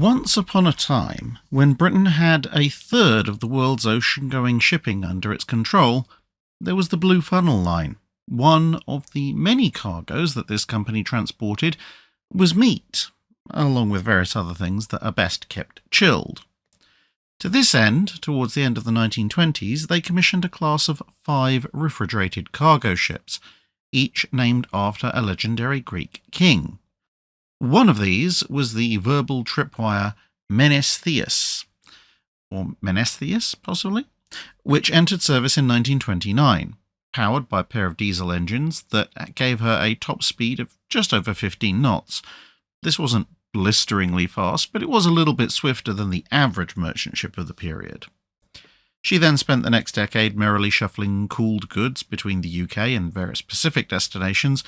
Once upon a time, when Britain had a third of the world's ocean-going shipping under its control, there was the Blue Funnel Line. One of the many cargoes that this company transported was meat, along with various other things that are best kept chilled. To this end, towards the end of the 1920s, they commissioned a class of 5 refrigerated cargo ships, each named after a legendary Greek king. One of these was the verbal tripwire Menestheus, or Menestheus, possibly, which entered service in 1929, powered by a pair of diesel engines that gave her a top speed of just over 15 knots. This wasn't blisteringly fast, but it was a little bit swifter than the average merchant ship of the period. She then spent the next decade merrily shuffling cooled goods between the UK and various Pacific destinations,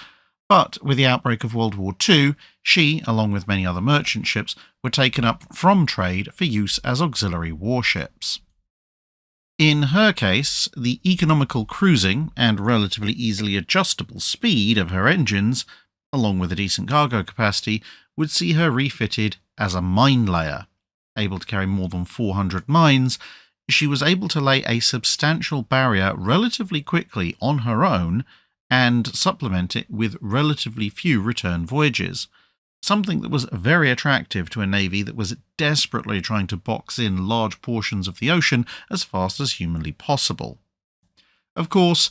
but with the outbreak of World War II, she, along with many other merchant ships, were taken up from trade for use as auxiliary warships. In her case, the economical cruising and relatively easily adjustable speed of her engines, along with a decent cargo capacity, would see her refitted as a minelayer. Able to carry more than 400 mines, she was able to lay a substantial barrier relatively quickly on her own and supplement it with relatively few return voyages, something that was very attractive to a navy that was desperately trying to box in large portions of the ocean as fast as humanly possible. Of course,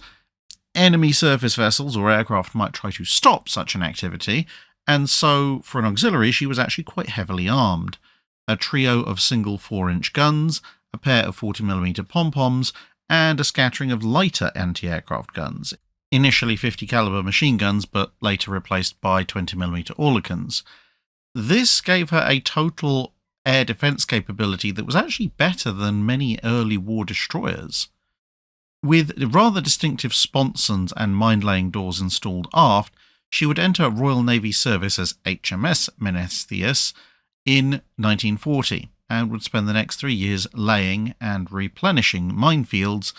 enemy surface vessels or aircraft might try to stop such an activity, and so for an auxiliary she was actually quite heavily armed. A trio of single 4-inch guns, a pair of 40mm pom-poms, and a scattering of lighter anti-aircraft guns, initially 50 caliber machine guns, but later replaced by 20mm Oerlikons. This gave her a total air defense capability that was actually better than many early war destroyers. With rather distinctive sponsons and mine-laying doors installed aft, she would enter Royal Navy service as HMS Menestheus in 1940 and would spend the next 3 years laying and replenishing minefields,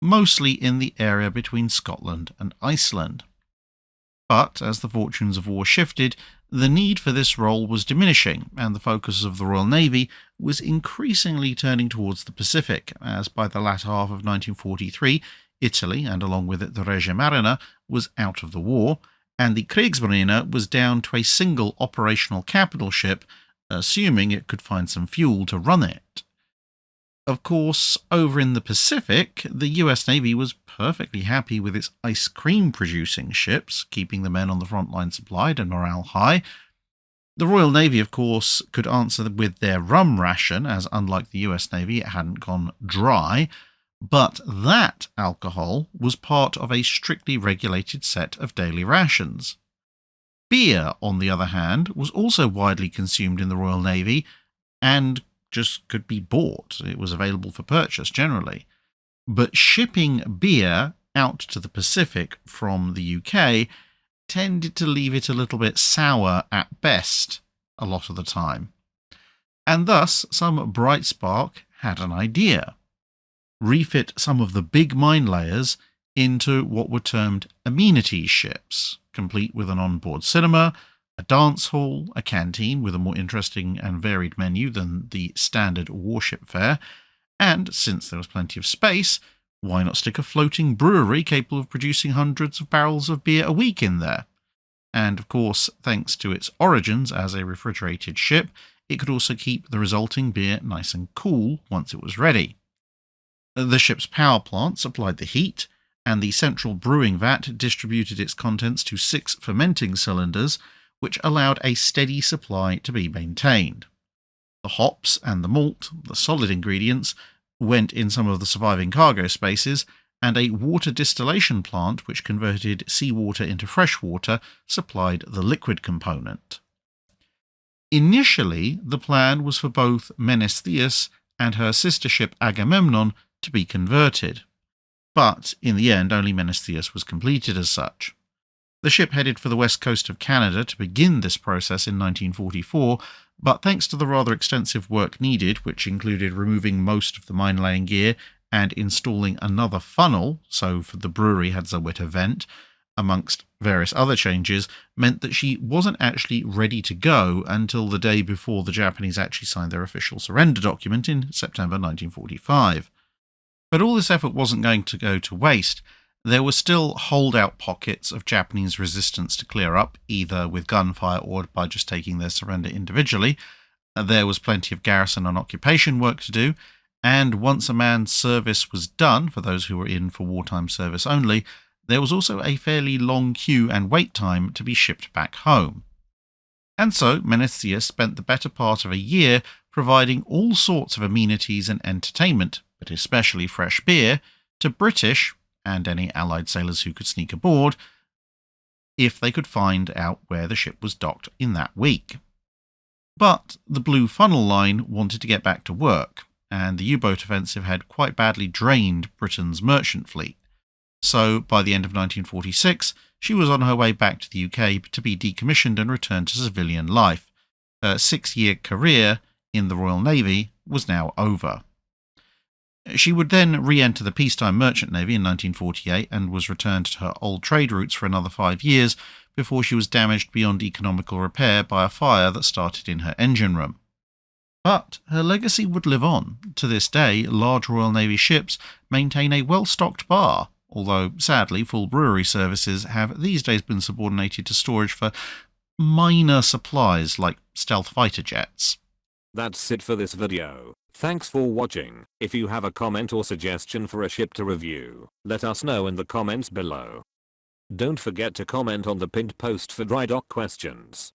mostly in the area between Scotland and Iceland. But as the fortunes of war shifted, the need for this role was diminishing, and the focus of the Royal Navy was increasingly turning towards the Pacific, as by the latter half of 1943, Italy, and along with it the Regia Marina, was out of the war, and the Kriegsmarine was down to a single operational capital ship, assuming it could find some fuel to run it. Of course, over in the Pacific, the US Navy was perfectly happy with its ice cream producing ships, keeping the men on the front line supplied and morale high. The Royal Navy, of course, could answer with their rum ration, as unlike the US Navy, it hadn't gone dry, but that alcohol was part of a strictly regulated set of daily rations. Beer, on the other hand, was also widely consumed in the Royal Navy, and just could be bought. It was available for purchase generally. But shipping beer out to the Pacific from the UK tended to leave it a little bit sour at best a lot of the time. And thus, some bright spark had an idea. Refit some of the big mine layers into what were termed amenity ships, complete with an onboard cinema, a dance hall, a canteen with a more interesting and varied menu than the standard warship fare, and, since there was plenty of space, why not stick a floating brewery capable of producing hundreds of barrels of beer a week in there? And, of course, thanks to its origins as a refrigerated ship, it could also keep the resulting beer nice and cool once it was ready. The ship's power plant supplied the heat, and the central brewing vat distributed its contents to 6 fermenting cylinders, which allowed a steady supply to be maintained. The hops and the malt, the solid ingredients, went in some of the surviving cargo spaces, and a water distillation plant which converted seawater into fresh water supplied the liquid component. Initially, the plan was for both Menestheus and her sister ship Agamemnon to be converted, but in the end only Menestheus was completed as such. The ship headed for the west coast of Canada to begin this process in 1944, but thanks to the rather extensive work needed, which included removing most of the mine-laying gear and installing another funnel, so for the brewery had somewhere to vent, amongst various other changes, meant that she wasn't actually ready to go until the day before the Japanese actually signed their official surrender document in September 1945. But all this effort wasn't going to go to waste. There were still holdout pockets of Japanese resistance to clear up, either with gunfire or by just taking their surrender individually. There was plenty of garrison and occupation work to do, and once a man's service was done, for those who were in for wartime service only, there was also a fairly long queue and wait time to be shipped back home. And so Menestheus spent the better part of a year providing all sorts of amenities and entertainment, but especially fresh beer, to British and any Allied sailors who could sneak aboard, if they could find out where the ship was docked in that week. But the Blue Funnel Line wanted to get back to work, and the U-boat offensive had quite badly drained Britain's merchant fleet. So by the end of 1946, she was on her way back to the UK to be decommissioned and returned to civilian life. Her 6-year career in the Royal Navy was now over. She would then re-enter the peacetime merchant navy in 1948 and was returned to her old trade routes for another 5 years before she was damaged beyond economical repair by a fire that started in her engine room. But her legacy would live on. To this day, large Royal Navy ships maintain a well-stocked bar, although sadly full brewery services have these days been subordinated to storage for minor supplies like stealth fighter jets. That's it for this video. Thanks for watching. If you have a comment or suggestion for a ship to review, let us know in the comments below. Don't forget to comment on the pinned post for dry dock questions.